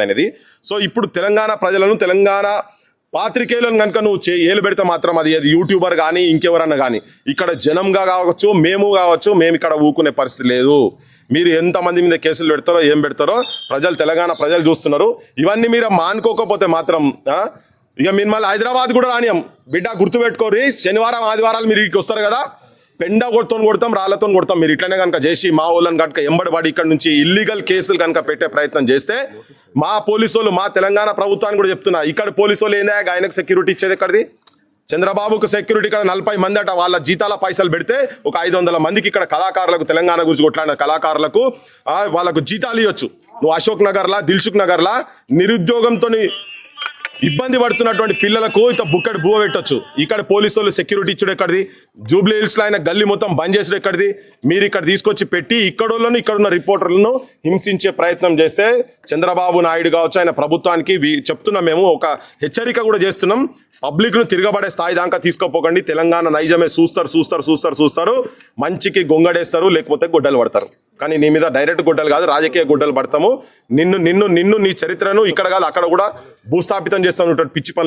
అనేది. సో ఇప్పుడు తెలంగాణ ప్రజలను, తెలంగాణ పాత్రికేయులను కనుక నువ్వు ఏలు పెడితే మాత్రం అది యూట్యూబర్ కానీ ఇంకెవరన్నా కానీ ఇక్కడ జనంగా కావచ్చు, మేము ఇక్కడ ఊకునే పరిస్థితి లేదు. మీరు ఎంతమంది మీద కేసులు పెడతారో ఏం పెడతారో తెలంగాణ ప్రజలు చూస్తున్నారు. ఇవన్నీ మీరు మానుకోకపోతే మాత్రం ఇక మీరు మళ్ళీ హైదరాబాద్ కూడా రానియం బిడ్డ, గుర్తుపెట్టుకోరి. శనివారం ఆదివారాలు మీరు ఇక్కడికి వస్తారు కదా, పెండ కొడతాం, రాళ్లతో కొడతాం. మీరు ఇట్లనే కనుక చేసి మా వాళ్ళని కనుక ఎంబడిపడి ఇక్కడ నుంచి ఇల్లీగల్ కేసులు కనుక పెట్టే ప్రయత్నం చేస్తే మా పోలీసు వాళ్ళు, మా తెలంగాణ ప్రభుత్వాన్ని కూడా చెప్తున్నా, ఇక్కడ పోలీసు వాళ్ళు ఏందా ఆయనకు సెక్యూరిటీ ఇచ్చేది ఎక్కడిది? చంద్రబాబుకు సెక్యూరిటీ ఇక్కడ 40 మంది అట. వాళ్ళ జీతాల పైసలు పెడితే ఒక 500 మందికి ఇక్కడ కళాకారులకు, తెలంగాణ గురించి కొట్లాడిన కళాకారులకు వాళ్ళకు జీతాలు ఇవ్వచ్చు. నువ్వు అశోక్ నగర్లా, దిల్సుఖ్ నగర్లా నిరుద్యోగంతో ఇబ్బంది పడుతున్నటువంటి పిల్లలకు ఇంత బుక్కడి బువ్వ పెట్టొచ్చు. ఇక్కడ పోలీసు వాళ్ళు సెక్యూరిటీ ఇచ్చుడు ఎక్కడిది? జూబ్లీ హిల్స్లో ఆయన గల్లీ మొత్తం బంద్ చేసుడు ఎక్కడిది? మీరు ఇక్కడ తీసుకొచ్చి పెట్టి ఇక్కడోళ్ళను, ఇక్కడున్న రిపోర్టర్లను హింసించే ప్రయత్నం చేస్తే చంద్రబాబు నాయుడు కావచ్చు, ఆయన ప్రభుత్వానికి చెప్తున్నాం, మేము ఒక హెచ్చరిక కూడా చేస్తున్నాం. పబ్లిక్ను తిరగబడే స్థాయి దాకా తీసుకోపోకండి. తెలంగాణ నైజమే చూస్తారు, మంచికి గొంగడేస్తారు, లేకపోతే గొడ్డలు పడతారు. కానీ నీ మీద డైరెక్ట్ గొడ్డలు కాదు, రాజకీయ గొడ్డలు పడతాము. నిన్ను నీ చరిత్రను ఇక్కడ కాదు అక్కడ కూడా భూస్థాపితం చేస్తాను పిచ్చి పనులు